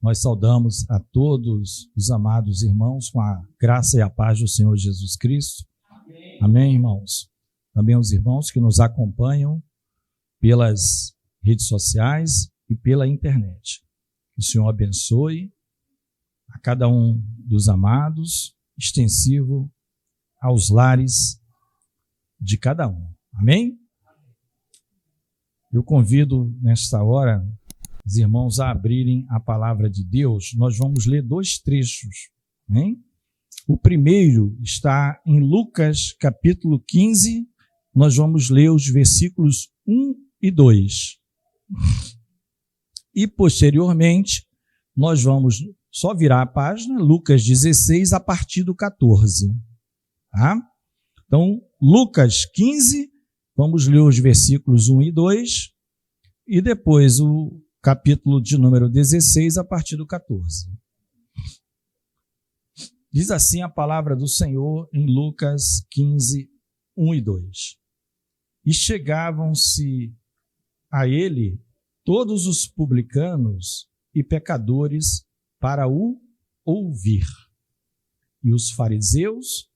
Nós saudamos a todos os amados irmãos com a graça e a paz do Senhor Jesus Cristo. Amém, irmãos? Também os irmãos que nos acompanham pelas redes sociais e pela internet. Que o Senhor abençoe a cada um dos amados, extensivo aos lares de cada um. Amém? Eu convido nesta hora os irmãos a abrirem a palavra de Deus. Nós vamos ler 2 trechos. Amém? O primeiro está em Lucas capítulo 15. Nós vamos ler os versículos 1 e 2. E posteriormente, nós vamos só virar a página, Lucas 16, a partir do 14. Tá? Então, Lucas 15, vamos ler os versículos 1 e 2, e depois o capítulo de número 16, a partir do 14. Diz assim a palavra do Senhor em Lucas 15, 1 e 2. E chegavam-se a ele todos os publicanos e pecadores para o ouvir. E os fariseus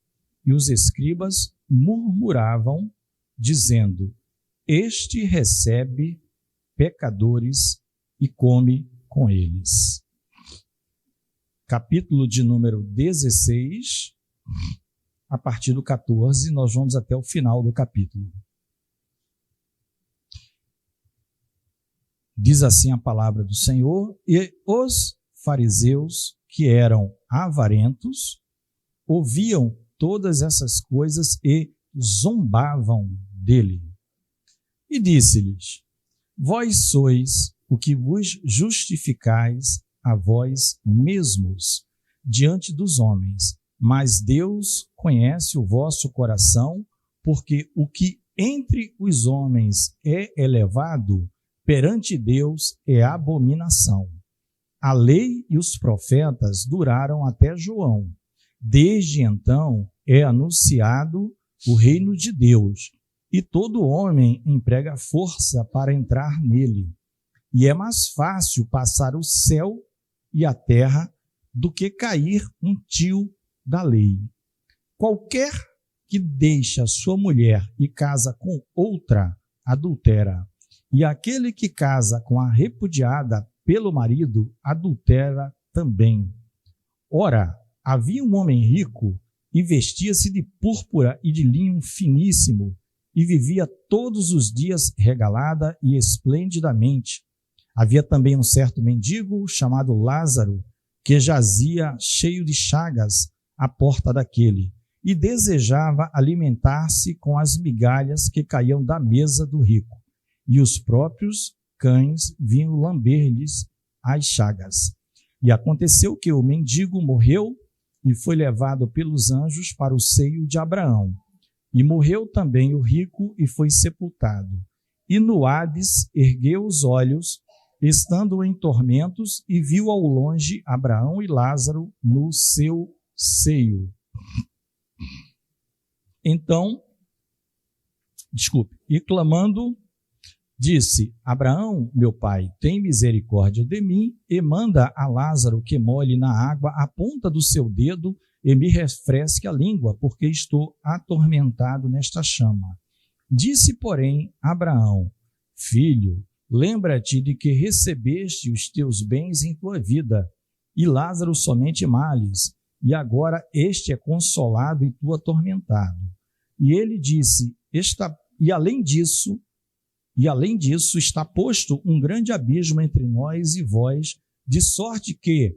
e os escribas murmuravam, dizendo: Este recebe pecadores e come com eles. Capítulo de número 16, a partir do 14, nós vamos até o final do capítulo. Diz assim a palavra do Senhor: E os fariseus, que eram avarentos, ouviam todas essas coisas e zombavam dele. E disse-lhes: Vós sois o que vos justificais a vós mesmos diante dos homens, mas Deus conhece o vosso coração, porque o que entre os homens é elevado, perante Deus é abominação. A lei e os profetas duraram até João. Desde então é anunciado o reino de Deus, e todo homem emprega força para entrar nele. E é mais fácil passar o céu e a terra do que cair um tio da lei. Qualquer que deixa sua mulher e casa com outra, adultera. E aquele que casa com a repudiada pelo marido, adultera também. Ora, havia um homem rico e vestia-se de púrpura e de linho finíssimo, e vivia todos os dias regalada e esplendidamente. Havia também um certo mendigo chamado Lázaro, que jazia cheio de chagas à porta daquele, e desejava alimentar-se com as migalhas que caíam da mesa do rico. E os próprios cães vinham lamber-lhes as chagas. E aconteceu que o mendigo morreu e foi levado pelos anjos para o seio de Abraão. E morreu também o rico e foi sepultado. E no Hades ergueu os olhos, estando em tormentos, e viu ao longe Abraão e Lázaro no seu seio. Então, e clamando, disse: Abraão, meu pai, tem misericórdia de mim e manda a Lázaro que molhe na água a ponta do seu dedo e me refresque a língua, porque estou atormentado nesta chama. Disse, porém, Abraão: Filho, lembra-te de que recebeste os teus bens em tua vida, e Lázaro somente males, e agora este é consolado e tu atormentado. E ele disse: E além disso, está posto um grande abismo entre nós e vós, de sorte que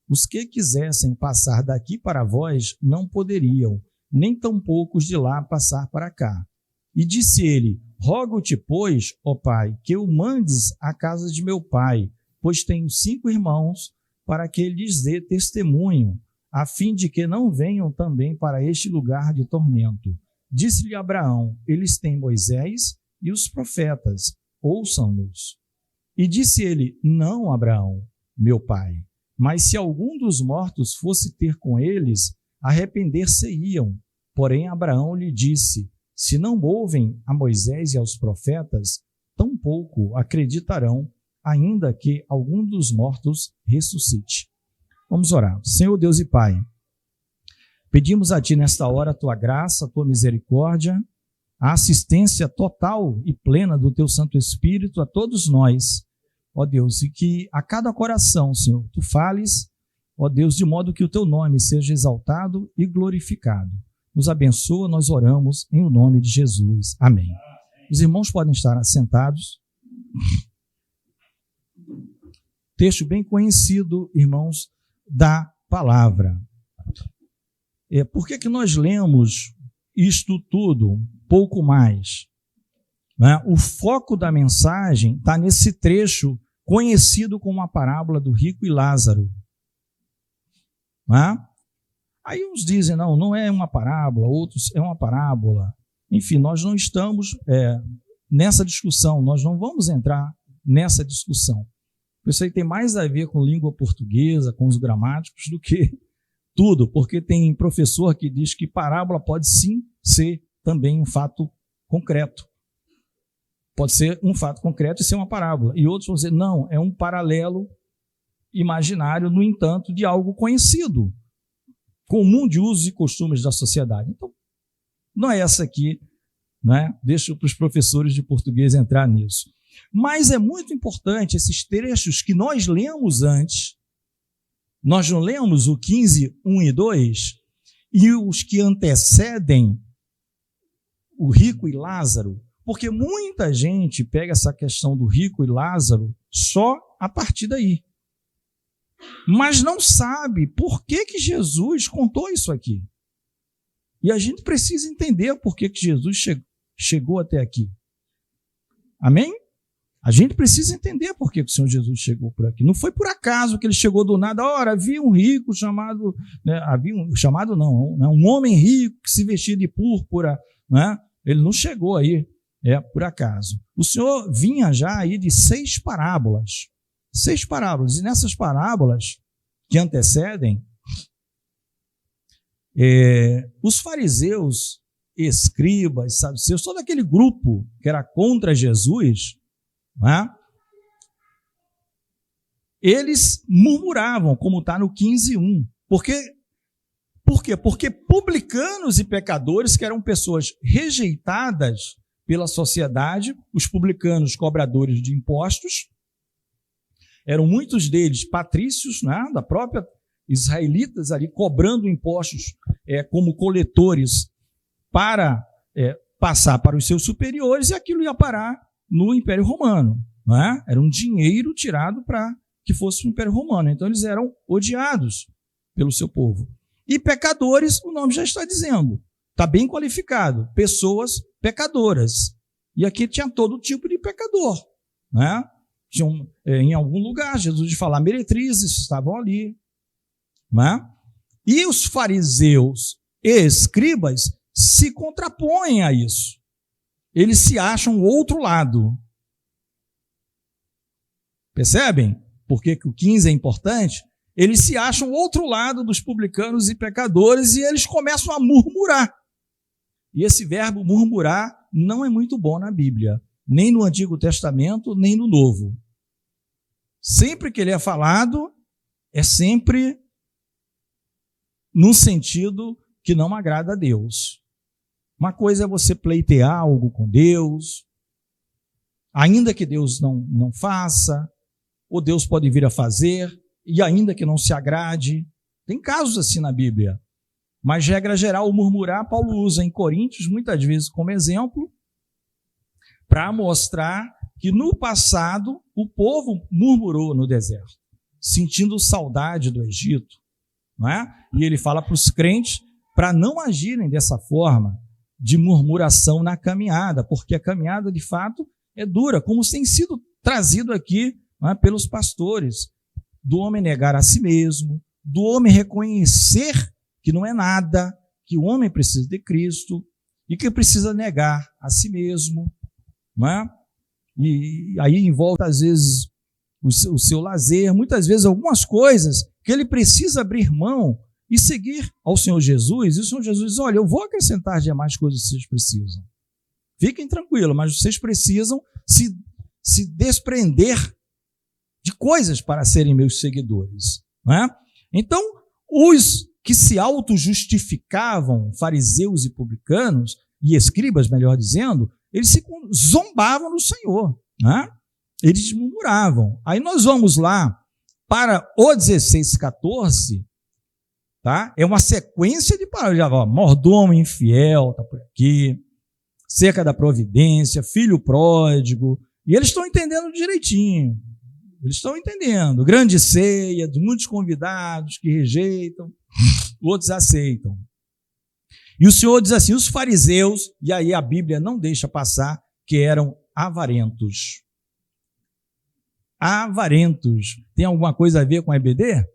os que quisessem passar daqui para vós não poderiam, nem tampouco os de lá passar para cá. E disse ele: Rogo-te, pois, ó pai, que o mandes à casa de meu pai, pois tenho 5 irmãos, para que lhes dê testemunho, a fim de que não venham também para este lugar de tormento. Disse-lhe Abraão: Eles têm Moisés e os profetas, ouçam-nos. E disse ele: Não, Abraão, meu pai, mas se algum dos mortos fosse ter com eles, arrepender-se-iam. Porém Abraão lhe disse: Se não ouvem a Moisés e aos profetas, tampouco acreditarão, ainda que algum dos mortos ressuscite. Vamos orar. Senhor Deus e Pai, pedimos a Ti nesta hora a Tua graça, a Tua misericórdia, a assistência total e plena do Teu Santo Espírito a todos nós, ó Deus, e que a cada coração, Senhor, Tu fales, ó Deus, de modo que o Teu nome seja exaltado e glorificado. Nos abençoa, nós oramos em o nome de Jesus. Amém. Os irmãos podem estar assentados. Texto bem conhecido, irmãos, da palavra. Por que nós lemos isto tudo? Pouco mais. Né? O foco da mensagem está nesse trecho conhecido como a parábola do rico e Lázaro. Né? Aí uns dizem, não é uma parábola, outros é uma parábola. Enfim, nós não estamos nessa discussão, nós não vamos entrar nessa discussão. Isso aí tem mais a ver com língua portuguesa, com os gramáticos, do que tudo, porque tem professor que diz que parábola pode sim ser também um fato concreto. Pode ser um fato concreto e ser uma parábola. E outros vão dizer, não, é um paralelo imaginário, no entanto, de algo conhecido, comum de usos e costumes da sociedade. Então, não é essa aqui, né? Deixa para os professores de português entrar nisso. Mas é muito importante esses trechos que nós lemos antes. Nós não lemos o 15, 1 e 2, e os que antecedem o rico e Lázaro, porque muita gente pega essa questão do rico e Lázaro só a partir daí. Mas não sabe por que Jesus contou isso aqui. E a gente precisa entender por que Jesus chegou até aqui. Amém? A gente precisa entender por que o Senhor Jesus chegou por aqui. Não foi por acaso que ele chegou do nada. Ora, havia um rico chamado... Né, um homem rico que se vestia de púrpura. Né? Ele não chegou aí por acaso. O Senhor vinha já aí de 6 parábolas. 6 parábolas. E nessas parábolas que antecedem, os fariseus, escribas, saduceus, todo aquele grupo que era contra Jesus, né, eles murmuravam, como está no 15:1. Por quê? Porque publicanos e pecadores, que eram pessoas rejeitadas pela sociedade, os publicanos cobradores de impostos, eram muitos deles patrícios, né, da própria israelitas ali, cobrando impostos como coletores para passar para os seus superiores, e aquilo ia parar no Império Romano. Né? Era um dinheiro tirado para que fosse o Império Romano. Então eles eram odiados pelo seu povo. E pecadores, o nome já está dizendo, está bem qualificado, pessoas pecadoras. E aqui tinha todo tipo de pecador. Né? Tinham, em algum lugar, Jesus de falar, meretrizes estavam ali. Né? E os fariseus e escribas se contrapõem a isso. Eles se acham o outro lado. Percebem? Por que o 15 é importante? Eles se acham o outro lado dos publicanos e pecadores e eles começam a murmurar. E esse verbo murmurar não é muito bom na Bíblia, nem no Antigo Testamento, nem no Novo. Sempre que ele é falado, é sempre num sentido que não agrada a Deus. Uma coisa é você pleitear algo com Deus, ainda que Deus não faça, ou Deus pode vir a fazer, e ainda que não se agrade. Tem casos assim na Bíblia. Mas, regra geral, o murmurar, Paulo usa em Coríntios, muitas vezes como exemplo, para mostrar que no passado o povo murmurou no deserto, sentindo saudade do Egito. Não é? E ele fala para os crentes para não agirem dessa forma de murmuração na caminhada, porque a caminhada, de fato, é dura, como tem sido trazido aqui, não é, pelos pastores, do homem negar a si mesmo, do homem reconhecer que não é nada, que o homem precisa de Cristo e que precisa negar a si mesmo. Não é? E aí envolve, às vezes, o seu lazer, muitas vezes algumas coisas que ele precisa abrir mão e seguir ao Senhor Jesus, e o Senhor Jesus diz, olha, eu vou acrescentar demais coisas que vocês precisam. Fiquem tranquilos, mas vocês precisam se desprender de coisas para serem meus seguidores. Não é? Então, os que se auto-justificavam, fariseus e publicanos, e escribas, melhor dizendo, eles se zombavam do Senhor. Não é? Eles murmuravam. Aí nós vamos lá para o 16:14, tá? É uma sequência de palavras. Mordomo infiel, está por aqui, cerca da providência, filho pródigo, e eles estão entendendo direitinho. Eles estão entendendo. Grande ceia, de muitos convidados que rejeitam, outros aceitam. E o Senhor diz assim, os fariseus, e aí a Bíblia não deixa passar, que eram avarentos. Avarentos. Tem alguma coisa a ver com a EBD?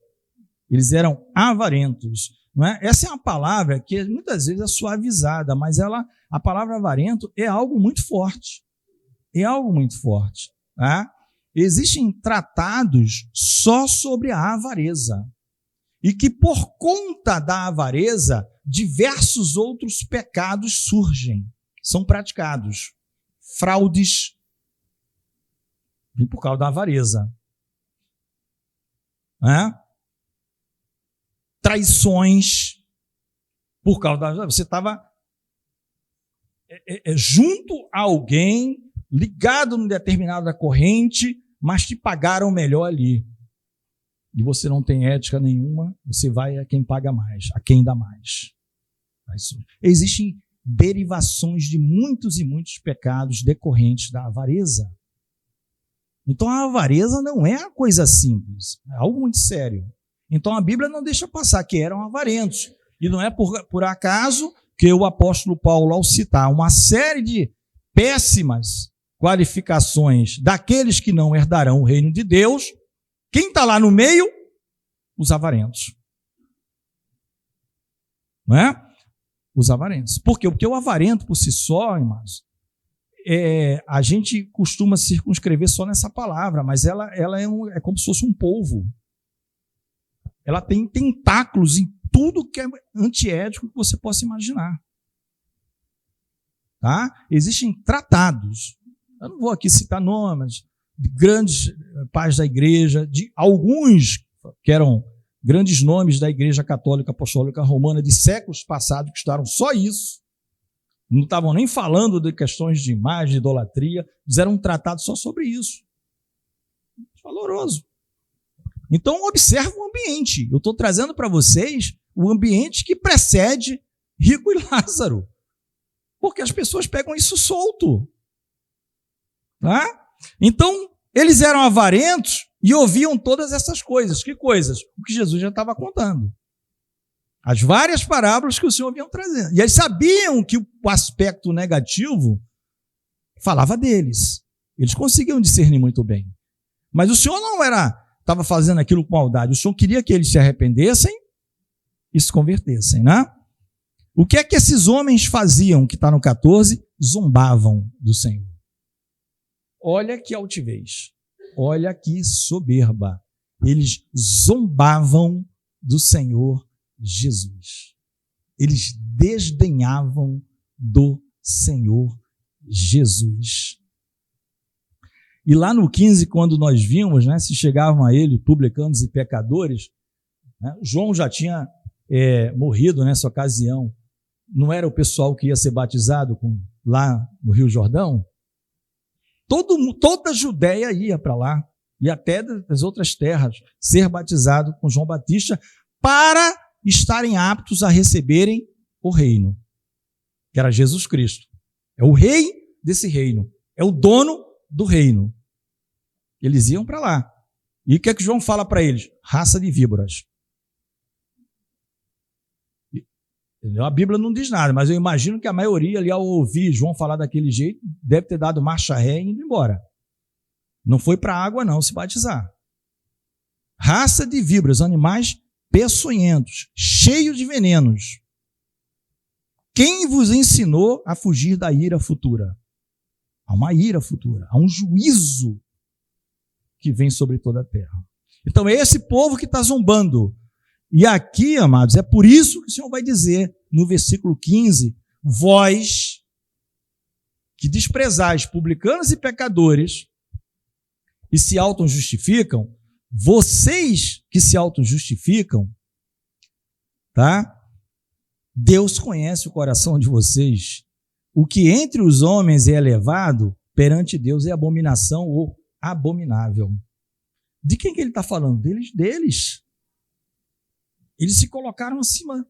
Eles eram avarentos. Não é? Essa é uma palavra que muitas vezes é suavizada, mas a palavra avarento é algo muito forte. É algo muito forte. Tá? Existem tratados só sobre a avareza. E que por conta da avareza, diversos outros pecados surgem, são praticados. Fraudes, por causa da avareza. Traições, por causa da... Você estava junto a alguém, ligado num determinada corrente, mas te pagaram melhor ali. E você não tem ética nenhuma, você vai a quem paga mais, a quem dá mais. Existem derivações de muitos e muitos pecados decorrentes da avareza. Então a avareza não é uma coisa simples, é algo muito sério. Então a Bíblia não deixa passar que eram avarentos. E não é por acaso que o apóstolo Paulo, ao citar uma série de péssimas qualificações daqueles que não herdarão o reino de Deus, quem está lá no meio? Os avarentos. Não é? Os avarentos. Por quê? Porque o avarento por si só, irmãos, a gente costuma circunscrever só nessa palavra, mas ela é como se fosse um polvo. Ela tem tentáculos em tudo que é antiético que você possa imaginar. Tá? Existem tratados. Eu não vou aqui citar nomes de grandes pais da igreja, de alguns que eram grandes nomes da Igreja Católica Apostólica Romana de séculos passados, que estudaram só isso. Não estavam nem falando de questões de imagem, de idolatria, fizeram um tratado só sobre isso. Valoroso. Então, observe o ambiente. Eu estou trazendo para vocês o ambiente que precede Rico e Lázaro. Porque as pessoas pegam isso solto. Tá? Então, eles eram avarentos e ouviam todas essas coisas. Que coisas? O que Jesus já estava contando. As várias parábolas que o Senhor vinha trazendo. E eles sabiam que o aspecto negativo falava deles. Eles conseguiam discernir muito bem. Mas o Senhor não estava fazendo aquilo com maldade. O Senhor queria que eles se arrependessem e se convertessem, né? O que é que esses homens faziam, que está no 14? Zombavam do Senhor. Olha que altivez. Olha que soberba. Eles zombavam do Senhor Jesus. Eles desdenhavam do Senhor Jesus. E lá no 15, quando nós vimos, né, se chegavam a ele publicanos e pecadores, né, João já tinha morrido nessa ocasião. Não era o pessoal que ia ser batizado lá no Rio Jordão? Toda a Judéia ia para lá, e até das outras terras, ser batizado com João Batista, para estarem aptos a receberem o reino, que era Jesus Cristo. É o rei desse reino, é o dono do reino. Eles iam para lá. E o que é que João fala para eles? Raça de víboras. A Bíblia não diz nada, mas eu imagino que a maioria ali, ao ouvir João falar daquele jeito, deve ter dado marcha ré e indo embora. Não foi para a água não se batizar. Raça de víboras, animais peçonhentos, cheios de venenos. Quem vos ensinou a fugir da ira futura? Há uma ira futura, há um juízo que vem sobre toda a terra. Então é esse povo que está zombando. E aqui, amados, é por isso que o Senhor vai dizer no versículo 15, vós que desprezais publicanos e pecadores que se auto-justificam, vocês que se auto-justificam, tá? Deus conhece o coração de vocês. O que entre os homens é elevado, perante Deus é abominação ou abominável. De quem que ele está falando? Deles. Eles se colocaram acima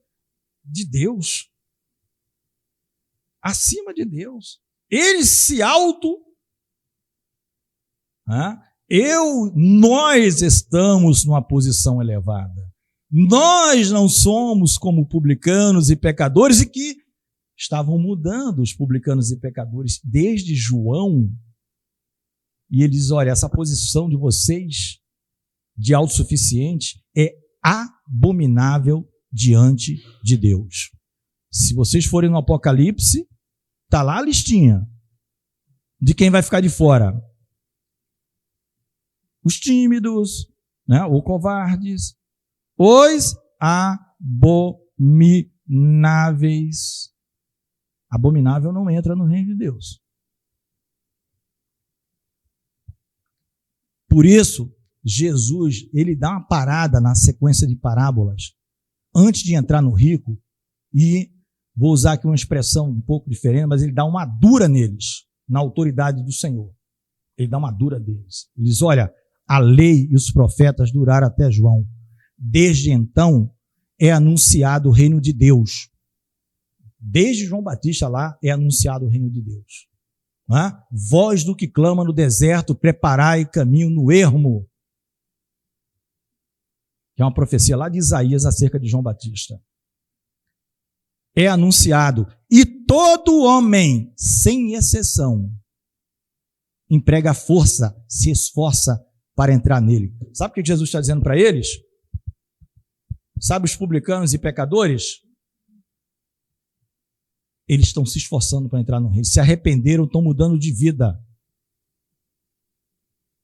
de Deus. Acima de Deus. Eles se nós estamos numa posição elevada. Nós não somos como publicanos e pecadores, e que estavam mudando os publicanos e pecadores desde João. E ele diz, olha, essa posição de vocês de autossuficiente é abominável diante de Deus. Se vocês forem no Apocalipse, está lá a listinha de quem vai ficar de fora. Os tímidos, né, ou covardes, os abomináveis. Abominável não entra no reino de Deus. Por isso, Jesus, ele dá uma parada na sequência de parábolas, antes de entrar no rico, e vou usar aqui uma expressão um pouco diferente, mas ele dá uma dura neles, na autoridade do Senhor. Ele dá uma dura deles. Ele diz, olha, a lei e os profetas duraram até João. Desde então, é anunciado o reino de Deus. Desde João Batista lá, é anunciado o reino de Deus. Voz do que clama no deserto, preparai caminho no ermo. Que é uma profecia lá de Isaías acerca de João Batista. É anunciado. E todo homem, sem exceção, emprega força, se esforça para entrar nele. Sabe o que Jesus está dizendo para eles? Sabe os publicanos e pecadores? Eles estão se esforçando para entrar no reino. Se arrependeram, estão mudando de vida.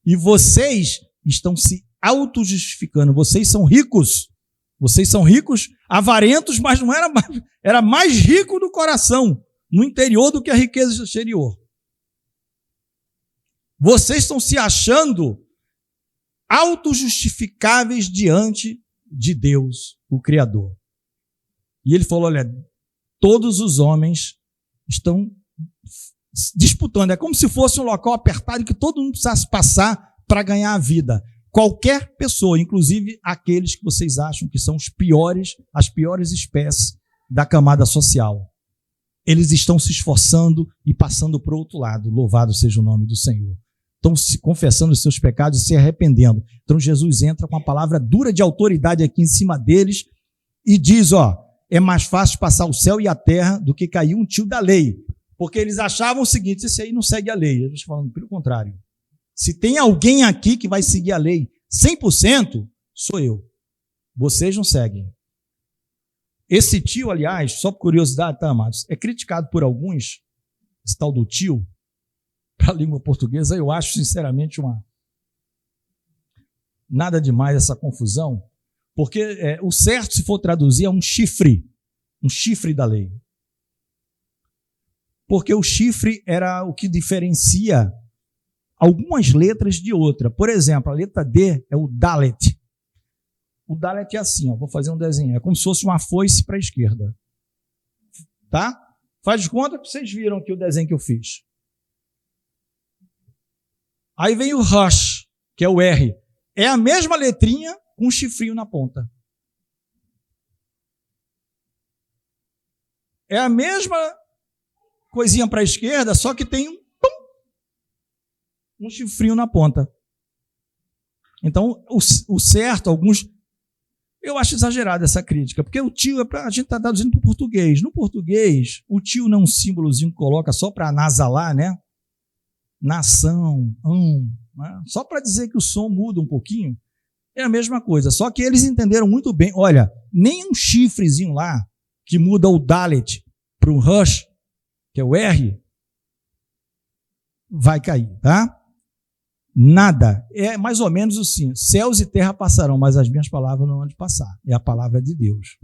E vocês estão se auto-justificando. Vocês são ricos. Vocês são ricos, avarentos, mas não era mais rico do coração, no interior, do que a riqueza exterior. Vocês estão se achando auto-justificáveis diante de Deus, o Criador. E ele falou, olha, todos os homens estão disputando. É como se fosse um local apertado que todo mundo precisasse passar para ganhar a vida. Qualquer pessoa, inclusive aqueles que vocês acham que são as piores espécies da camada social. Eles estão se esforçando e passando para o outro lado. Louvado seja o nome do Senhor. Estão se confessando os seus pecados e se arrependendo. Então Jesus entra com uma palavra dura de autoridade aqui em cima deles e diz, é mais fácil passar o céu e a terra do que cair um tio da lei. Porque eles achavam o seguinte, esse aí não segue a lei. Jesus falando pelo contrário. Se tem alguém aqui que vai seguir a lei 100%, sou eu. Vocês não seguem. Esse tio, aliás, só por curiosidade, tá, amados, é criticado por alguns, esse tal do tio, para a língua portuguesa, eu acho, sinceramente, nada demais essa confusão, porque o certo, se for traduzir, é um chifre da lei. Porque o chifre era o que diferencia algumas letras de outra. Por exemplo, a letra D é o Dalet. O Dalet é assim, vou fazer um desenho. É como se fosse uma foice para a esquerda. Tá? Faz de conta que vocês viram aqui o desenho que eu fiz. Aí vem o Rush, que é o R. É a mesma letrinha com um chifrinho na ponta. É a mesma coisinha para a esquerda, só que tem um chifrinho na ponta. Então, o certo, alguns... Eu acho exagerada essa crítica, porque o tio, a gente está traduzindo para o português. No português, o tio não é um símbolozinho que coloca só para nasalar, né? Nação, né? Só para dizer que o som muda um pouquinho. É a mesma coisa, só que eles entenderam muito bem. Olha, nem um chifrezinho lá, que muda o Dalet para o Rush, que é o R, vai cair, tá? Nada. É mais ou menos assim, céus e terra passarão, mas as minhas palavras não vão de passar. É a palavra de Deus.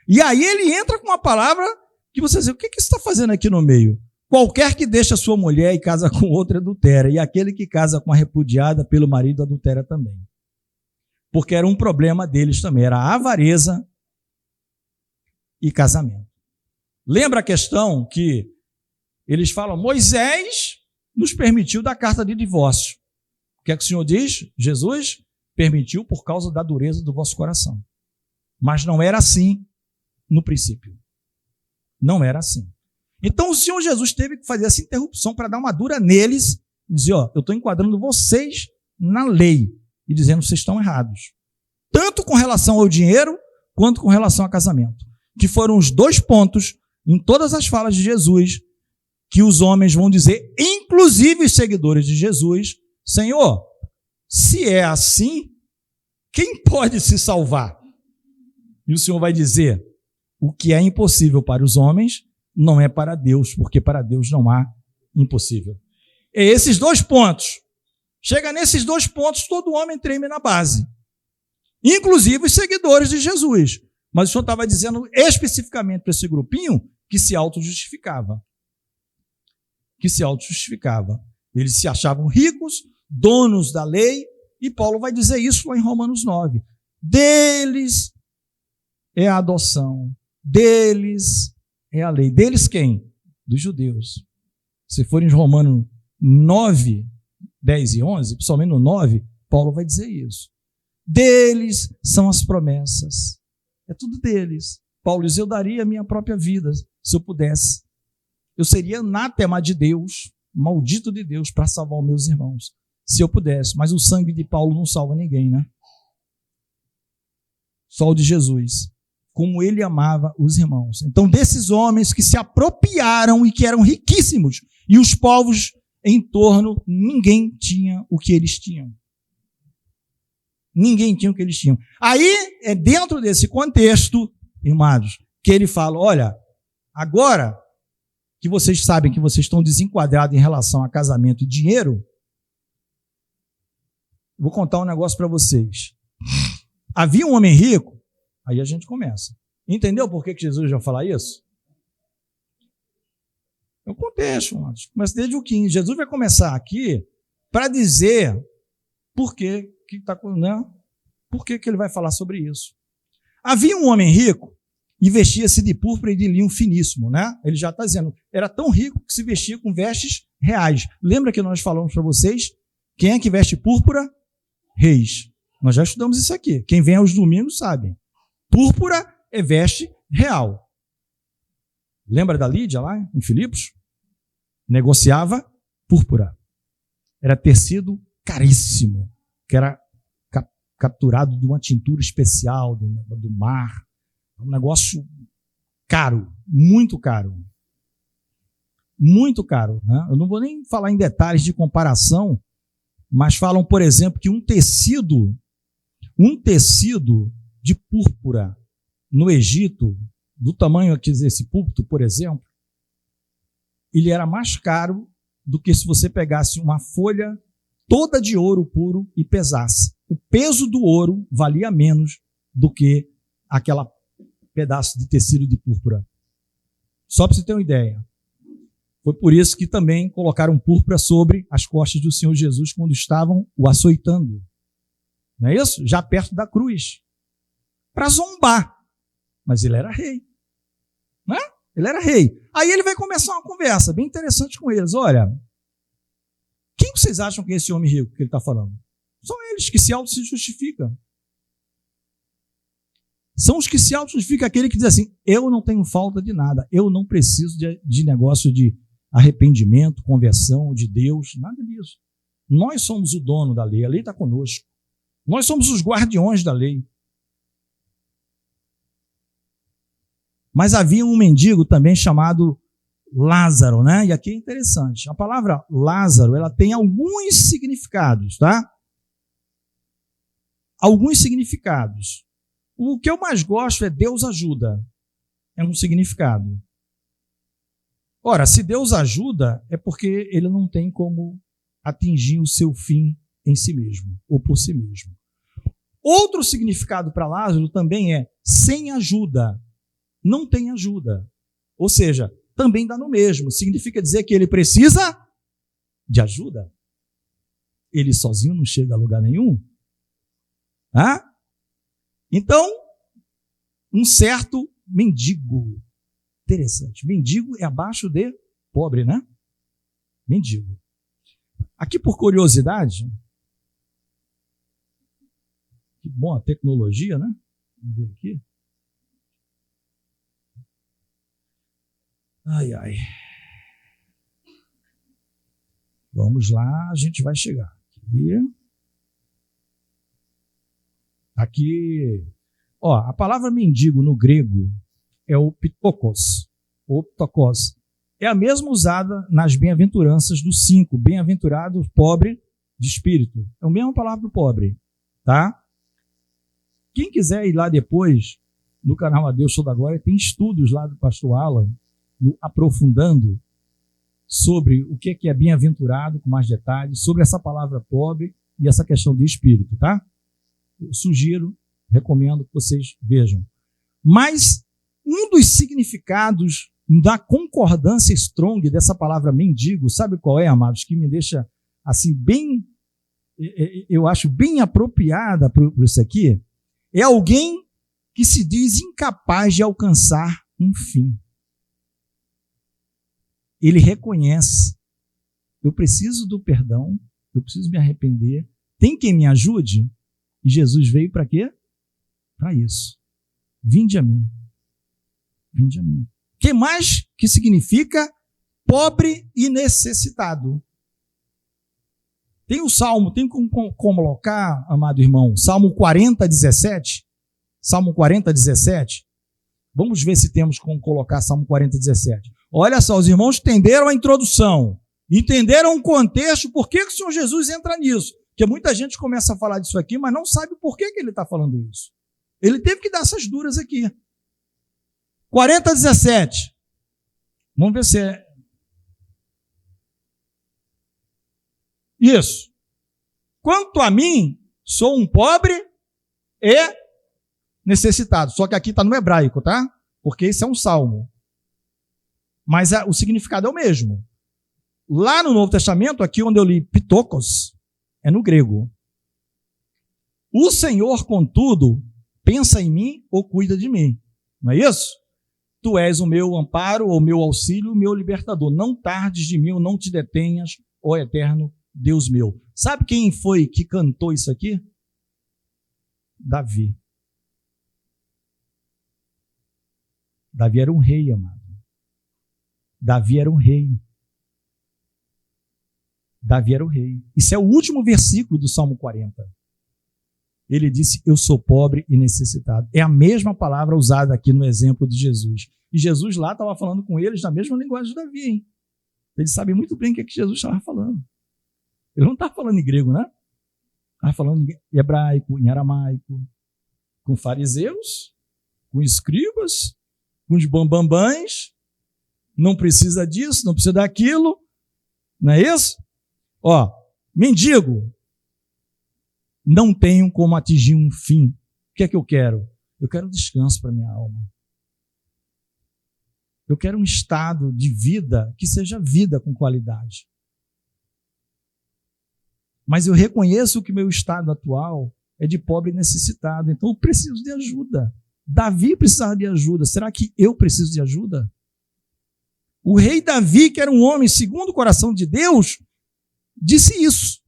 E aí ele entra com uma palavra que você diz, o que você está fazendo aqui no meio? Qualquer que deixa sua mulher e casa com outra adultera, e aquele que casa com a repudiada pelo marido adultera também. Porque era um problema deles também, era a avareza e casamento. Lembra a questão que eles falam, Moisés nos permitiu dar carta de divórcio. O que é que o Senhor diz? Jesus permitiu por causa da dureza do vosso coração. Mas não era assim no princípio. Não era assim. Então o Senhor Jesus teve que fazer essa interrupção para dar uma dura neles e dizer, eu estou enquadrando vocês na lei e dizendo que vocês estão errados. Tanto com relação ao dinheiro, quanto com relação ao casamento. Que foram os dois pontos em todas as falas de Jesus que os homens vão dizer, inclusive os seguidores de Jesus, Senhor, se é assim, quem pode se salvar? E o Senhor vai dizer, o que é impossível para os homens, não é para Deus, porque para Deus não há impossível. É esses dois pontos. Chega nesses dois pontos, todo homem treme na base. Inclusive os seguidores de Jesus. Mas o Senhor estava dizendo especificamente para esse grupinho que se auto-justificava. Que se auto-justificava. Eles se achavam ricos, donos da lei, e Paulo vai dizer isso lá em Romanos 9. Deles é a adoção, deles é a lei. Deles quem? Dos judeus. Se for em Romanos 9, 10 e 11, principalmente no 9, Paulo vai dizer isso. Deles são as promessas. É tudo deles. Paulo diz, eu daria a minha própria vida, se eu pudesse. Eu seria anátema de Deus, maldito de Deus, para salvar os meus irmãos, se eu pudesse. Mas o sangue de Paulo não salva ninguém, né? Só o de Jesus. Como ele amava os irmãos. Então, desses homens que se apropriaram e que eram riquíssimos, e os povos em torno, ninguém tinha o que eles tinham. Ninguém tinha o que eles tinham. Aí, é dentro desse contexto, irmãos, que ele fala, olha, agora que vocês sabem que vocês estão desenquadrados em relação a casamento e dinheiro, vou contar um negócio para vocês. Havia um homem rico, aí a gente começa. Entendeu por que Jesus vai falar isso? É o contexto, irmãos. Começa desde o 15. Jesus vai começar aqui para dizer por que por que ele vai falar sobre isso. Havia um homem rico e vestia-se de púrpura e de linho finíssimo, né? Ele já está dizendo, era tão rico que se vestia com vestes reais. Lembra que nós falamos para vocês? Quem é que veste púrpura? Reis. Nós já estudamos isso aqui. Quem vem aos domingos sabe. Púrpura é veste real. Lembra da Lídia lá em Filipos? Negociava púrpura. Era tecido caríssimo, que era capturado de uma tintura especial do mar. Um negócio caro, muito caro. Muito caro, né? Eu não vou nem falar em detalhes de comparação, mas falam, por exemplo, que um tecido de púrpura no Egito, do tamanho aqui desse púlpito, por exemplo, ele era mais caro do que se você pegasse uma folha toda de ouro puro e pesasse. O peso do ouro valia menos do que aquela pedaço de tecido de púrpura. Só para você ter uma ideia. Foi por isso que também colocaram púrpura sobre as costas do Senhor Jesus quando estavam o açoitando. Não é isso? Já perto da cruz. Para zombar. Mas ele era rei. Né? Ele era rei. Aí ele vai começar uma conversa bem interessante com eles. Olha, quem vocês acham que é esse homem rico que ele está falando? São eles que se auto-justificam. São os que se auto-justificam, aquele que diz assim, eu não tenho falta de nada, eu não preciso de negócio de arrependimento, conversão de Deus, nada disso. Nós somos o dono da lei, a lei está conosco. Nós somos os guardiões da lei. Mas havia um mendigo também chamado Lázaro, né? E aqui é interessante. A palavra Lázaro, ela tem alguns significados, tá? Alguns significados. O que eu mais gosto é Deus ajuda. É um significado. Ora, se Deus ajuda, é porque ele não tem como atingir o seu fim em si mesmo, ou por si mesmo. Outro significado para Lázaro também é sem ajuda. Não tem ajuda. Ou seja, também dá no mesmo. Significa dizer que ele precisa de ajuda. Ele sozinho não chega a lugar nenhum. Ah? Então, um certo mendigo. Interessante. Mendigo é abaixo de pobre, né? Mendigo. Aqui, por curiosidade, que bom a tecnologia, né? Vamos ver aqui. Ai, ai. Vamos lá, a gente vai chegar. Aqui, ó, a palavra mendigo no grego é o ptokos, ou ptokos. É a mesma usada nas bem-aventuranças dos 5, bem-aventurado, pobre de espírito. É a mesma palavra do pobre, tá? Quem quiser ir lá depois, no canal Adeus Show da Glória, tem estudos lá do pastor Alan, aprofundando sobre o que é bem-aventurado, com mais detalhes, sobre essa palavra pobre e essa questão de espírito, tá? Eu sugiro, recomendo que vocês vejam. Mas um dos significados da concordância strong dessa palavra mendigo, sabe qual é, amados? Que me deixa, assim, bem, eu acho bem apropriada por isso aqui. É alguém que se diz incapaz de alcançar um fim. Ele reconhece, eu preciso do perdão, eu preciso me arrepender, tem quem me ajude? E Jesus veio para quê? Para isso. Vinde a mim. Vinde a mim. Que mais que significa pobre e necessitado? Tem o Salmo, tem como colocar, amado irmão, Salmo 40, 17? Salmo 40, 17. Vamos ver se temos como colocar Salmo 40, 17. Olha só, os irmãos entenderam a introdução, entenderam o contexto, por que o Senhor Jesus entra nisso? Porque muita gente começa a falar disso aqui, mas não sabe por que ele está falando isso. Ele teve que dar essas duras aqui. 40, 17. Vamos ver se é. Isso. Quanto a mim, sou um pobre e necessitado. Só que aqui está no hebraico, tá? Porque esse é um salmo. Mas o significado é o mesmo. Lá no Novo Testamento, aqui onde eu li ptokos, é no grego. O Senhor, contudo, pensa em mim ou cuida de mim. Não é isso? Tu és o meu amparo, o meu auxílio, o meu libertador. Não tardes de mim, ou não te detenhas, ó eterno Deus meu. Sabe quem foi que cantou isso aqui? Davi. Davi era um rei, amado. Davi era um rei. Davi era o rei. Isso é o último versículo do Salmo 40. Ele disse, eu sou pobre e necessitado. É a mesma palavra usada aqui no exemplo de Jesus. E Jesus lá estava falando com eles na mesma linguagem de Davi, hein? Eles sabem muito bem o que Jesus estava falando. Ele não estava falando em grego, né? Estava falando em hebraico, em aramaico, com fariseus, com escribas, com os bambambãs. Não precisa disso, não precisa daquilo. Não é isso? Ó, mendigo. Não tenho como atingir um fim. O que é que eu quero? Eu quero descanso para minha alma. Eu quero um estado de vida que seja vida com qualidade. Mas eu reconheço que meu estado atual é de pobre e necessitado. Então eu preciso de ajuda. Davi precisava de ajuda. Será que eu preciso de ajuda? O rei Davi, que era um homem segundo o coração de Deus, disse isso.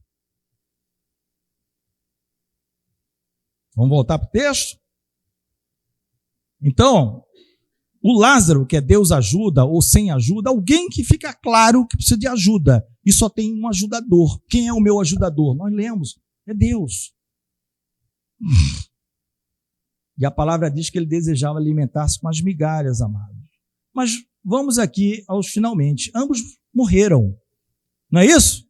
Vamos voltar para o texto? Então, o Lázaro, que é Deus ajuda ou sem ajuda, alguém que fica claro que precisa de ajuda e só tem um ajudador. Quem é o meu ajudador? Nós lemos, é Deus. E a palavra diz que ele desejava alimentar-se com as migalhas, amados. Mas vamos aqui aos finalmente. Ambos morreram. Não é isso?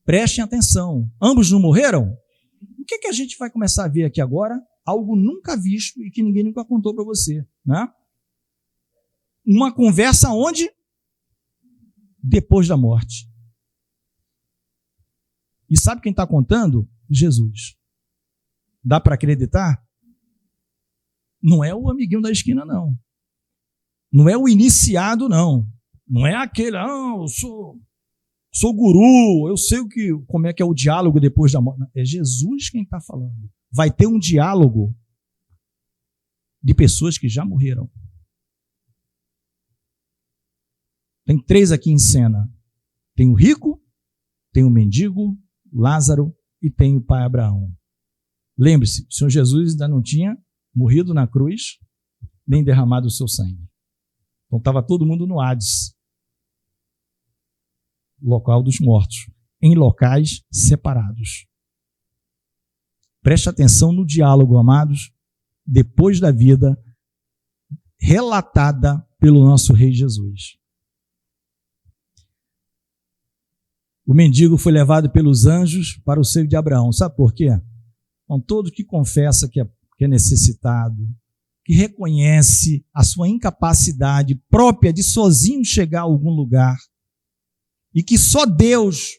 Prestem atenção. Ambos não morreram? O que a gente vai começar a ver aqui agora? Algo nunca visto e que ninguém nunca contou para você, né? Uma conversa onde? Depois da morte. E sabe quem está contando? Jesus. Dá para acreditar? Não é o amiguinho da esquina, não. Não é o iniciado, não. Não é aquele, eu sou guru, eu sei como é que é o diálogo depois da morte. É Jesus quem está falando. Vai ter um diálogo de pessoas que já morreram. Tem 3 aqui em cena. Tem o rico, tem o mendigo, Lázaro e tem o pai Abraão. Lembre-se, o Senhor Jesus ainda não tinha morrido na cruz, nem derramado o seu sangue. Então estava todo mundo no Hades, local dos mortos, em locais separados. Preste atenção no diálogo, amados, depois da vida relatada pelo nosso Rei Jesus. O mendigo foi levado pelos anjos para o seio de Abraão. Sabe por quê? Então, todo que confessa que é necessitado, que reconhece a sua incapacidade própria de sozinho chegar a algum lugar, e que só Deus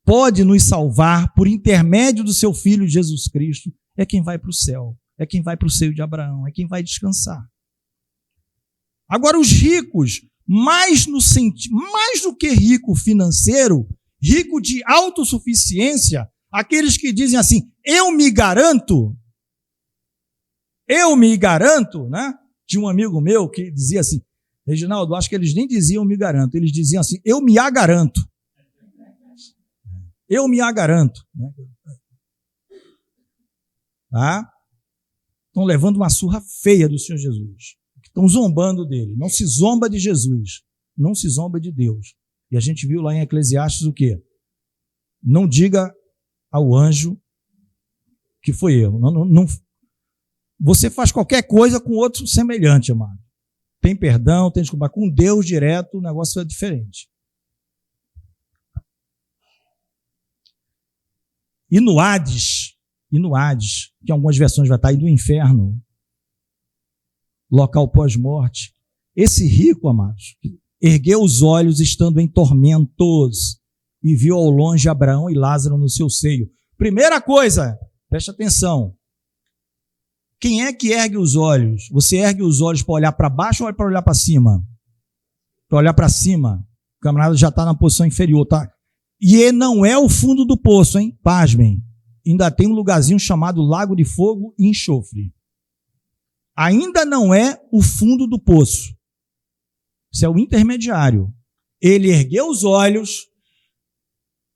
pode nos salvar por intermédio do seu Filho Jesus Cristo, é quem vai para o céu, é quem vai para o seio de Abraão, é quem vai descansar. Agora, os ricos, mais do que rico financeiro, rico de autossuficiência, aqueles que dizem assim, eu me garanto, né? Tinha um amigo meu que dizia assim, Reginaldo, acho que eles nem diziam me garanto, eles diziam assim, eu me agaranto. Eu me agaranto. Né? Tá? Estão levando uma surra feia do Senhor Jesus. Estão zombando dele. Não se zomba de Jesus. Não se zomba de Deus. E a gente viu lá em Eclesiastes o quê? Não diga ao anjo que foi eu. Não. Você faz qualquer coisa com outro semelhante, amado. Tem perdão, tem desculpa. Com Deus direto, o negócio é diferente. E no Hades, que em algumas versões vai estar aí do inferno, local pós-morte, esse rico, amados, ergueu os olhos estando em tormentos e viu ao longe Abraão e Lázaro no seu seio. Primeira coisa, preste atenção. Quem é que ergue os olhos? Você ergue os olhos para olhar para baixo ou para olhar para cima? Para olhar para cima. O camarada já está na posição inferior, tá? E não é o fundo do poço, hein? Pasmem. Ainda tem um lugarzinho chamado Lago de Fogo e Enxofre. Ainda não é o fundo do poço. Isso é o intermediário. Ele ergueu os olhos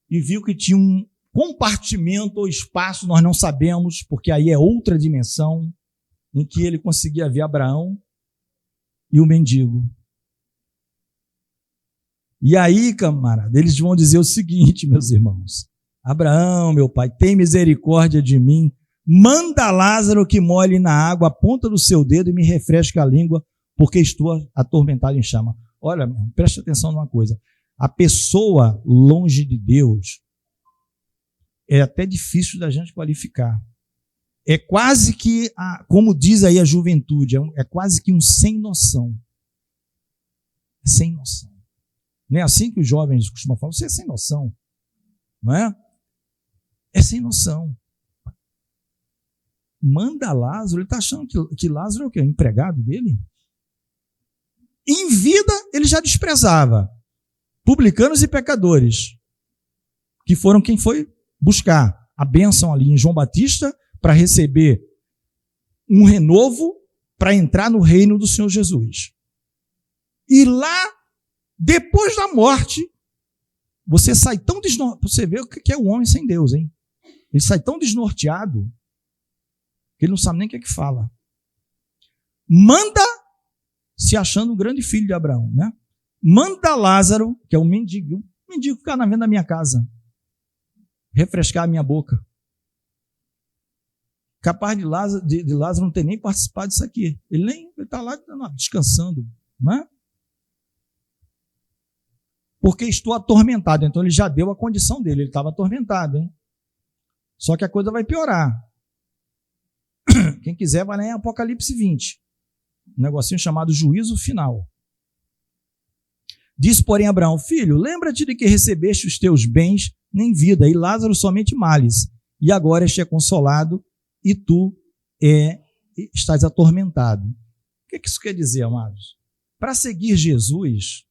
e viu que tinha um compartimento ou espaço, nós não sabemos, porque aí é outra dimensão, em que ele conseguia ver Abraão e o mendigo. E aí, camarada, eles vão dizer o seguinte, meus irmãos: Abraão, meu pai, tem misericórdia de mim, manda Lázaro que molhe na água a ponta do seu dedo e me refresque a língua, porque estou atormentado em chama. Olha, preste atenção numa coisa, a pessoa longe de Deus é até difícil da gente qualificar. É quase que, como diz aí a juventude, é quase que um sem noção. É sem noção. Não é assim que os jovens costumam falar, você é sem noção. Não é? É sem noção. Manda Lázaro, ele está achando que Lázaro é o quê? O empregado dele? Em vida, ele já desprezava publicanos e pecadores, que foram quem foi buscar a bênção ali em João Batista para receber um renovo para entrar no reino do Senhor Jesus. E lá, depois da morte, você sai tão desnorteado, você vê o que é o homem sem Deus, hein? Ele sai tão desnorteado que ele não sabe nem o que é que fala. Manda, se achando um grande filho de Abraão, né? Manda Lázaro, que é o mendigo ficar na venda da minha casa, refrescar a minha boca. Capaz de Lázaro não ter nem participado disso aqui. Ele está lá descansando, não é? Porque estou atormentado. Então ele já deu a condição dele, ele estava atormentado, hein? Só que a coisa vai piorar. Quem quiser vai lá em Apocalipse 20. Um negocinho chamado juízo final. Diz, porém, Abraão: filho, lembra-te de que recebeste os teus bens nem vida, e Lázaro somente males. E agora este é consolado, e tu estás atormentado. O que isso quer dizer, amados? Para seguir Jesus,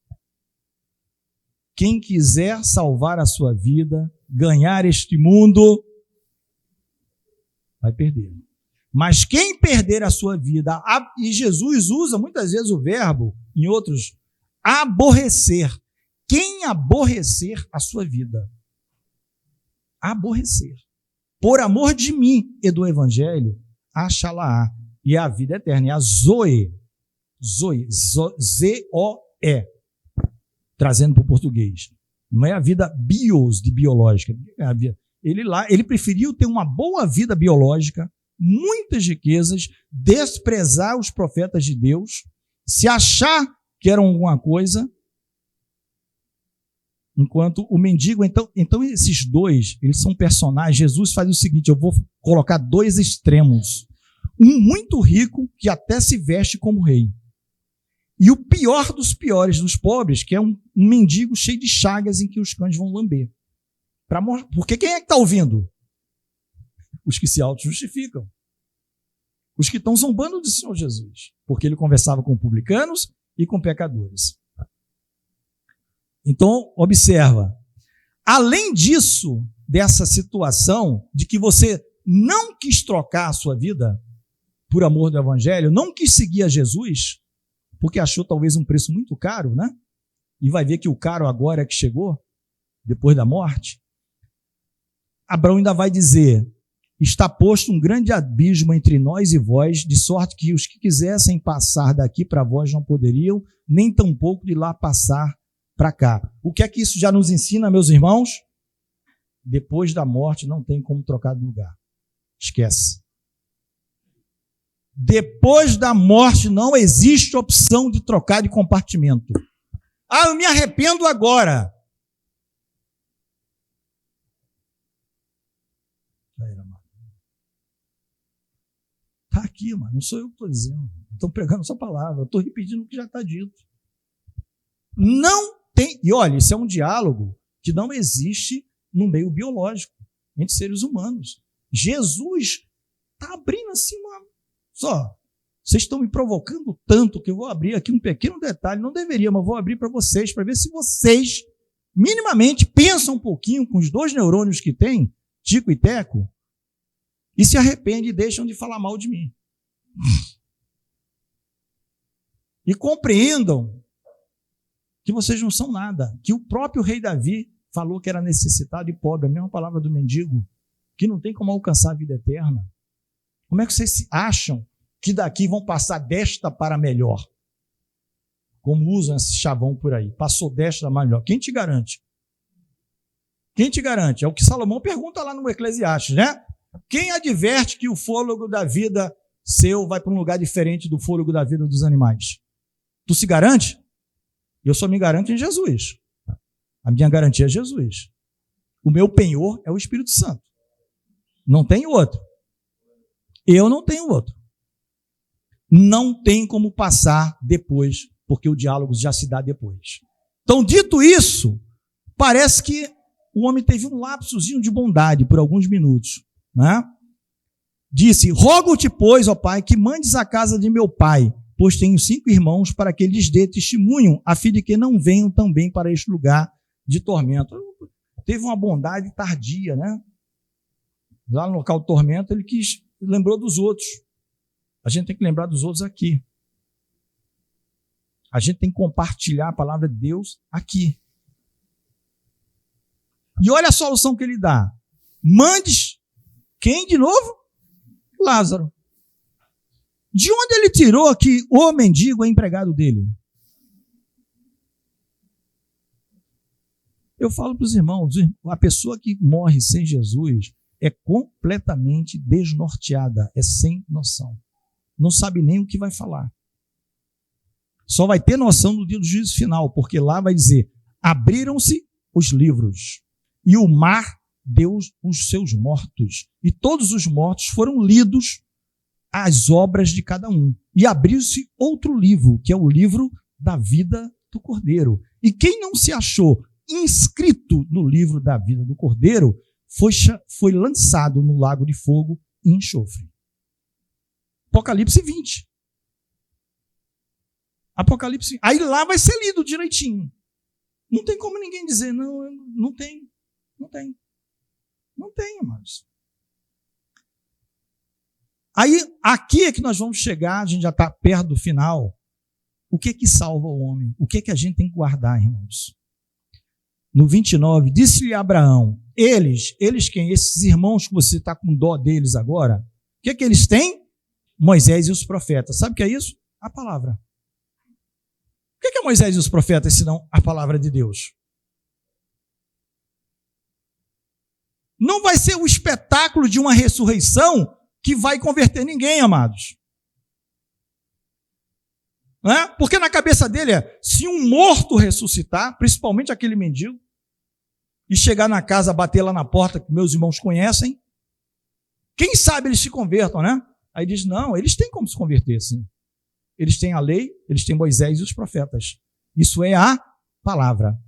quem quiser salvar a sua vida, ganhar este mundo, vai perder. Mas quem perder a sua vida, e Jesus usa muitas vezes o verbo, em outros, aborrecer. Quem aborrecer a sua vida? Aborrecer. Por amor de mim e do evangelho, achá-la-á. E a vida eterna, é a Zoe. Zoe, Z-O-E. Trazendo para o português. Não é a vida bios, de biológica. Ele preferiu ter uma boa vida biológica, muitas riquezas, desprezar os profetas de Deus, se achar que eram alguma coisa, enquanto o mendigo, então esses dois, eles são personagens. Jesus faz o seguinte, eu vou colocar dois extremos. Um muito rico, que até se veste como rei. E o pior dos piores dos pobres, que é um mendigo cheio de chagas em que os cães vão lamber. Porque quem é que está ouvindo? Os que se auto-justificam. Os que estão zombando do Senhor Jesus. Porque ele conversava com publicanos e com pecadores. Então, observa. Além disso, dessa situação de que você não quis trocar a sua vida por amor do evangelho, não quis seguir a Jesus, porque achou talvez um preço muito caro, né? E vai ver que o caro agora é que chegou, depois da morte. Abraão ainda vai dizer, está posto um grande abismo entre nós e vós, de sorte que os que quisessem passar daqui para vós não poderiam, nem tampouco de lá passar para cá. O que é que isso já nos ensina, meus irmãos? Depois da morte não tem como trocar de lugar. Esquece. Depois da morte não existe opção de trocar de compartimento. Ah, eu me arrependo agora. Está aqui, mano. Não sou eu que estou dizendo. Estou pregando sua palavra. Estou repetindo o que já está dito. Não tem. E olha, isso é um diálogo que não existe no meio biológico, entre seres humanos. Jesus está abrindo assim uma. Só, vocês estão me provocando tanto que eu vou abrir aqui um pequeno detalhe, não deveria, mas vou abrir para vocês, para ver se vocês, minimamente, pensam um pouquinho com os dois neurônios que têm, Tico e Teco, e se arrependem e deixam de falar mal de mim. E compreendam que vocês não são nada, que o próprio rei Davi falou que era necessitado e pobre, a mesma palavra do mendigo, que não tem como alcançar a vida eterna. Como é que vocês acham que daqui vão passar desta para melhor? Como usam esse chavão por aí. Passou desta para melhor. Quem te garante? Quem te garante? É o que Salomão pergunta lá no Eclesiastes, né? Quem adverte que o fôlego da vida seu vai para um lugar diferente do fôlego da vida dos animais? Tu se garante? Eu só me garanto em Jesus. A minha garantia é Jesus. O meu penhor é o Espírito Santo. Não tem outro. Eu não tenho outro. Não tem como passar depois, porque o diálogo já se dá depois. Então, dito isso, parece que o homem teve um lapsozinho de bondade por alguns minutos, né? Disse, rogo-te, pois, ó pai, que mandes à casa de meu pai, pois tenho 5 irmãos, para que lhes dê testemunho, a fim de que não venham também para este lugar de tormento. Teve uma bondade tardia, né? Lá no local de tormento, ele lembrou dos outros. A gente tem que lembrar dos outros aqui. A gente tem que compartilhar a palavra de Deus aqui. E olha a solução que ele dá. Mandes quem de novo? Lázaro. De onde ele tirou que o mendigo é empregado dele? Eu falo para os irmãos, a pessoa que morre sem Jesus é completamente desnorteada, é sem noção. Não sabe nem o que vai falar. Só vai ter noção no dia do juízo final, porque lá vai dizer, abriram-se os livros, e o mar deu os seus mortos, e todos os mortos foram lidos as obras de cada um. E abriu-se outro livro, que é o livro da vida do Cordeiro. E quem não se achou inscrito no livro da vida do Cordeiro, foi lançado no lago de fogo e enxofre. Apocalipse 20. Apocalipse. Aí lá vai ser lido direitinho. Não tem como ninguém dizer, não tem. Não tem. Não tem, amados. Aí, aqui é que nós vamos chegar, a gente já está perto do final. O que é que salva o homem? O que é que a gente tem que guardar, irmãos? No 29, disse-lhe Abraão, eles quem? Esses irmãos que você está com dó deles agora, o que é que eles têm? Moisés e os profetas. Sabe o que é isso? A palavra. O que é Moisés e os profetas, senão a palavra de Deus? Não vai ser o espetáculo de uma ressurreição que vai converter ninguém, amados. Não é? Porque na cabeça dele se um morto ressuscitar, principalmente aquele mendigo, e chegar na casa, bater lá na porta, que meus irmãos conhecem, quem sabe eles se convertam, né? Aí diz, não, eles têm como se converter, sim. Eles têm a lei, eles têm Moisés e os profetas. Isso é a palavra.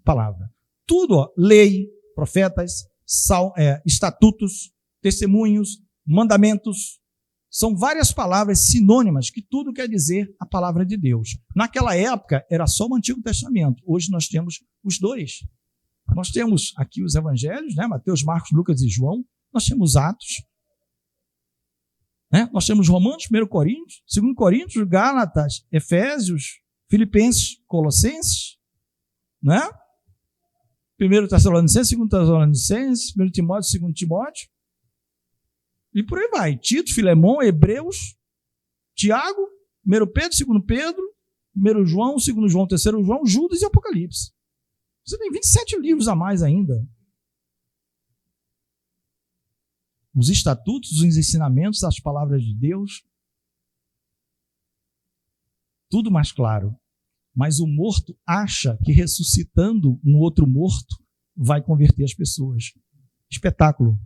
Palavra. Tudo, ó, lei, profetas, estatutos, testemunhos, mandamentos, são várias palavras sinônimas que tudo quer dizer a palavra de Deus. Naquela época era só o Antigo Testamento, hoje nós temos os dois. Nós temos aqui os evangelhos, né? Mateus, Marcos, Lucas e João, nós temos Atos, né? Nós temos Romanos, 1 Coríntios, 2 Coríntios, Gálatas, Efésios, Filipenses, Colossenses, né? 1 Tessalonicenses, 2 Tessalonicenses, 1 Timóteo, 2 Timóteo, e por aí vai. Tito, Filemão, Hebreus, Tiago, 1 Pedro, 2 Pedro, 1 João, 2 João, 3 João, Judas e Apocalipse. Você tem 27 livros a mais ainda. Os estatutos, os ensinamentos, as palavras de Deus. Tudo mais claro. Mas o morto acha que ressuscitando um outro morto vai converter as pessoas. Espetáculo.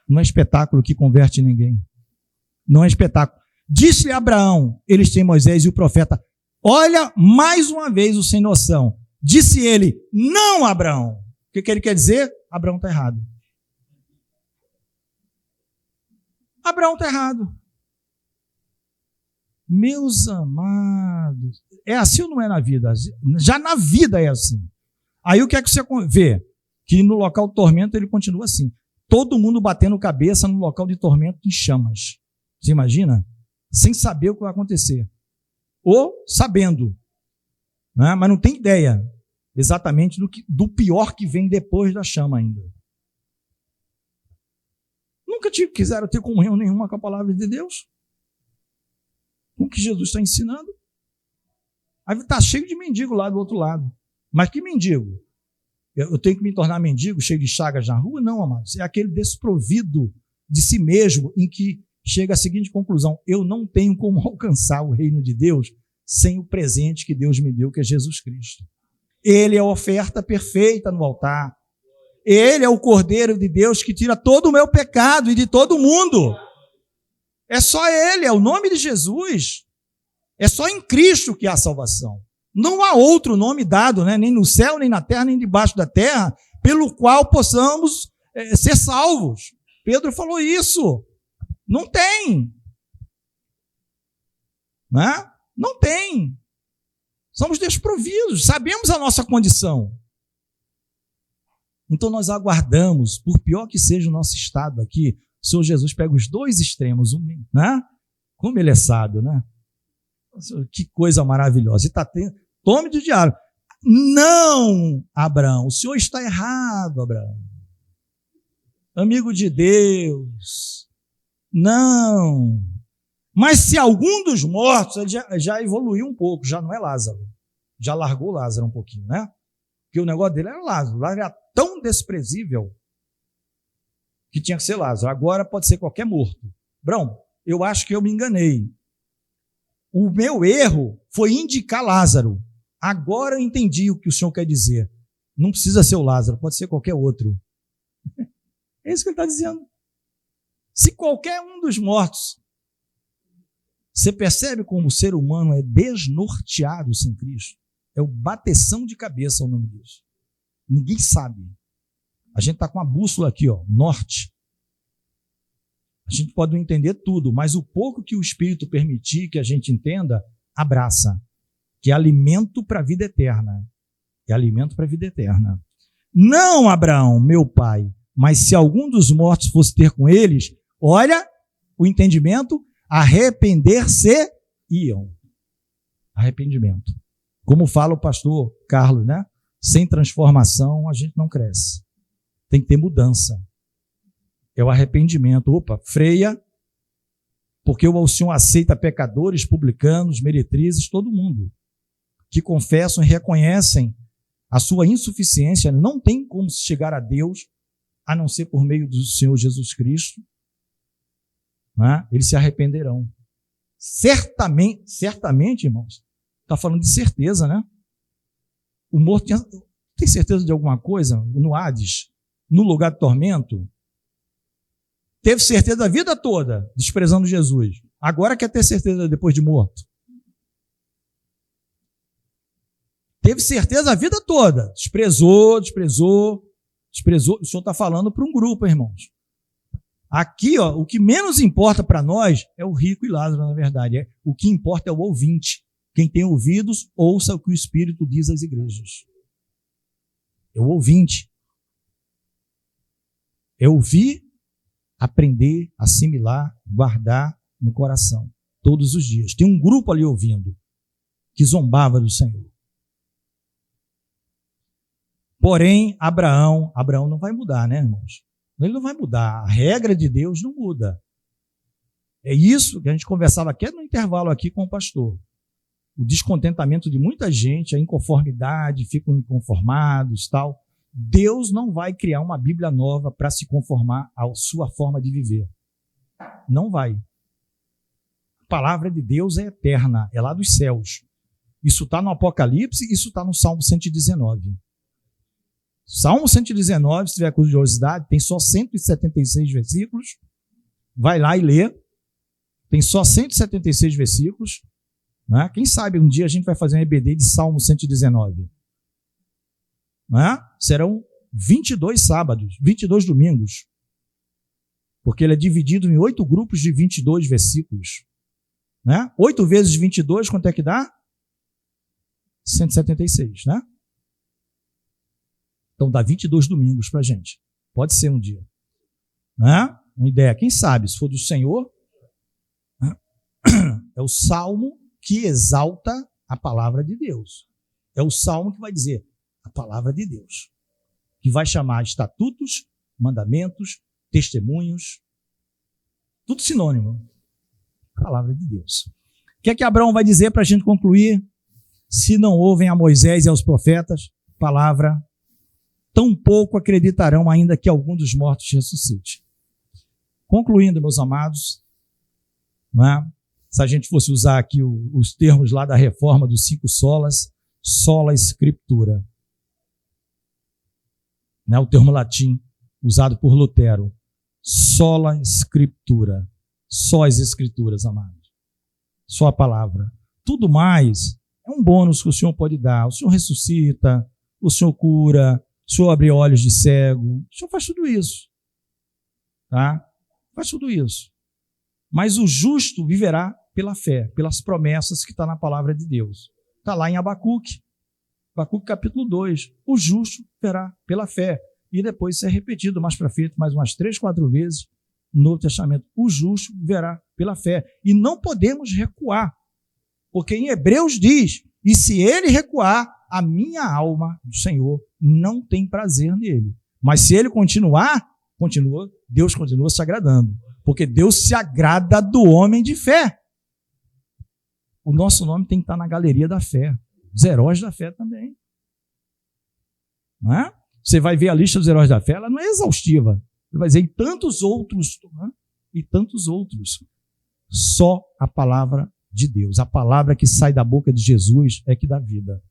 Não é espetáculo que converte ninguém. Não é espetáculo. Disse-lhe Abraão, eles têm Moisés e o profeta. Olha, mais uma vez o sem noção. Disse ele, não, Abraão. O que ele quer dizer? Abraão está errado. Abraão está errado. Meus amados, é assim ou não é na vida? Já na vida é assim. Aí o que é que você vê? Que no local de tormento ele continua assim. Todo mundo batendo cabeça no local de tormento em chamas. Você imagina? Sem saber o que vai acontecer. Ou sabendo, né? Mas não tem ideia exatamente do pior que vem depois da chama ainda. Nunca quiseram ter comunhão nenhuma com a palavra de Deus. Com o que Jesus está ensinando. Aí está cheio de mendigo lá do outro lado. Mas que mendigo? Eu tenho que me tornar mendigo, cheio de chagas na rua? Não, amados. É aquele desprovido de si mesmo, em que chega à seguinte conclusão: eu não tenho como alcançar o reino de Deus sem o presente que Deus me deu, que é Jesus Cristo. Ele é a oferta perfeita no altar. Ele é o Cordeiro de Deus que tira todo o meu pecado e de todo mundo. É só Ele, é o nome de Jesus. É só em Cristo que há salvação. Não há outro nome dado, né? Nem no céu, nem na terra, nem debaixo da terra, pelo qual possamos ser salvos. Pedro falou isso. Não tem. Né? Não tem. Somos desprovidos, sabemos a nossa condição. Então nós aguardamos, por pior que seja o nosso estado aqui, o Senhor Jesus pega os dois extremos, né? Como Ele é sábio, né? Que coisa maravilhosa. E está tendo. Tome do diálogo. Não, Abraão, o senhor está errado, Abraão. Amigo de Deus. Não. Mas se algum dos mortos, ele já evoluiu um pouco, já não é Lázaro. Já largou Lázaro um pouquinho, né? Porque o negócio dele era Lázaro. Lázaro era tão desprezível que tinha que ser Lázaro. Agora pode ser qualquer morto. Brão, eu acho que eu me enganei. O meu erro foi indicar Lázaro. Agora eu entendi o que o senhor quer dizer. Não precisa ser o Lázaro, pode ser qualquer outro. É isso que ele está dizendo. Se qualquer um dos mortos, você percebe como o ser humano é desnorteado sem Cristo? É o bateção de cabeça o nome disso. Ninguém sabe. A gente está com a bússola aqui, ó, norte. A gente pode não entender tudo, mas o pouco que o Espírito permitir que a gente entenda, abraça, que é alimento para a vida eterna. É alimento para a vida eterna. Não, Abraão, meu pai, mas se algum dos mortos fosse ter com eles, olha o entendimento, arrepender-se-iam. Arrependimento. Como fala o pastor Carlos, né? Sem transformação a gente não cresce. Tem que ter mudança. É o arrependimento. Opa, freia, porque o Senhor aceita pecadores, publicanos, meretrizes, todo mundo que confessam e reconhecem a sua insuficiência. Não tem como chegar a Deus a não ser por meio do Senhor Jesus Cristo. Né? Eles se arrependerão. Certamente, irmãos, está falando de certeza, né? O morto tem certeza de alguma coisa no Hades, no lugar de tormento? Teve certeza a vida toda, desprezando Jesus. Agora quer ter certeza depois de morto. Teve certeza a vida toda. Desprezou. O Senhor está falando para um grupo, irmãos. Aqui, ó, o que menos importa para nós é o rico e Lázaro, na verdade. O que importa é o ouvinte. Quem tem ouvidos, ouça o que o Espírito diz às igrejas. É o ouvinte. É ouvir, aprender, assimilar, guardar no coração, todos os dias. Tem um grupo ali ouvindo, que zombava do Senhor. Porém, Abraão não vai mudar, né, irmãos? Ele não vai mudar. A regra de Deus não muda. É isso que a gente conversava até no intervalo aqui com o pastor. O descontentamento de muita gente, a inconformidade, ficam inconformados, tal. Deus não vai criar uma Bíblia nova para se conformar à sua forma de viver. Não vai. A palavra de Deus é eterna, é lá dos céus. Isso está no Apocalipse, isso está no Salmo 119. Salmo 119, se tiver curiosidade, tem só 176 versículos. Vai lá e lê. Tem só 176 versículos. Né? Quem sabe um dia a gente vai fazer um EBD de Salmo 119. Né? Serão 22 sábados, 22 domingos. Porque ele é dividido em 8 grupos de 22 versículos. Né? 8 vezes 22, quanto é que dá? 176, né? Então dá 22 domingos para a gente. Pode ser um dia. Né? Uma ideia, quem sabe, se for do Senhor, né? É o salmo que exalta a palavra de Deus. É o salmo que vai dizer a palavra de Deus. Que vai chamar estatutos, mandamentos, testemunhos, tudo sinônimo. Palavra de Deus. O que é que Abraão vai dizer para a gente concluir? Se não ouvem a Moisés e aos profetas, palavra, tampouco acreditarão ainda que algum dos mortos ressuscite. Concluindo, meus amados, né? Se a gente fosse usar aqui os termos lá da reforma dos 5 solas, sola scriptura. Né? O termo latim usado por Lutero. Sola scriptura. Só as escrituras, amados. Só a palavra. Tudo mais é um bônus que o Senhor pode dar. O Senhor ressuscita, o Senhor cura, o Senhor abre olhos de cego. O Senhor faz tudo isso. Tá? Faz tudo isso. Mas o justo viverá pela fé, pelas promessas que está na palavra de Deus. Está lá em Abacuque. Abacuque capítulo 2. O justo viverá pela fé. E depois isso é repetido mais para frente, mais umas 3, 4 vezes no Novo Testamento. O justo viverá pela fé. E não podemos recuar. Porque em Hebreus diz, e se ele recuar, a minha alma do Senhor não tem prazer nele. Mas se ele continuar, Deus continua se agradando. Porque Deus se agrada do homem de fé. O nosso nome tem que estar na galeria da fé. Os heróis da fé também. Não é? Você vai ver a lista dos heróis da fé, ela não é exaustiva. Você vai dizer, e tantos outros. Não é? E tantos outros. Só a palavra de Deus. A palavra que sai da boca de Jesus é que dá vida.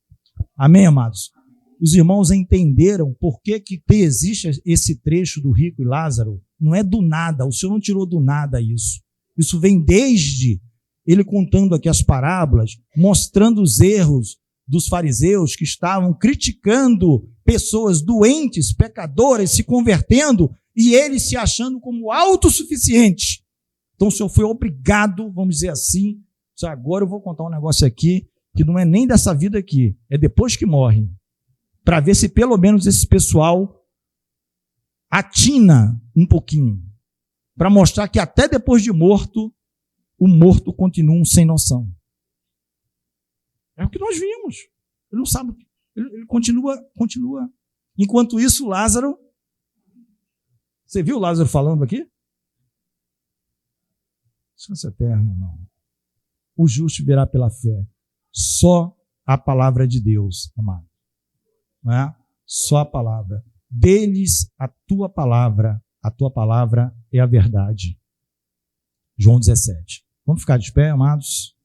Amém, amados? Os irmãos entenderam por que existe esse trecho do rico e Lázaro. Não é do nada, o Senhor não tirou do nada isso. Isso vem desde ele contando aqui as parábolas, mostrando os erros dos fariseus que estavam criticando pessoas doentes, pecadoras, se convertendo, e eles se achando como autossuficientes. Então o Senhor foi obrigado, vamos dizer assim, agora eu vou contar um negócio aqui, que não é nem dessa vida aqui, é depois que morre, para ver se pelo menos esse pessoal atina um pouquinho, para mostrar que até depois de morto, o morto continua um sem noção. É o que nós vimos. Ele não sabe, ele continua. Enquanto isso, Lázaro, você viu Lázaro falando aqui? Descanso eterno, não. O justo virá pela fé. Só a palavra de Deus, amado. Não é? Só a palavra. Deles a tua palavra é a verdade. João 17. Vamos ficar de pé, amados?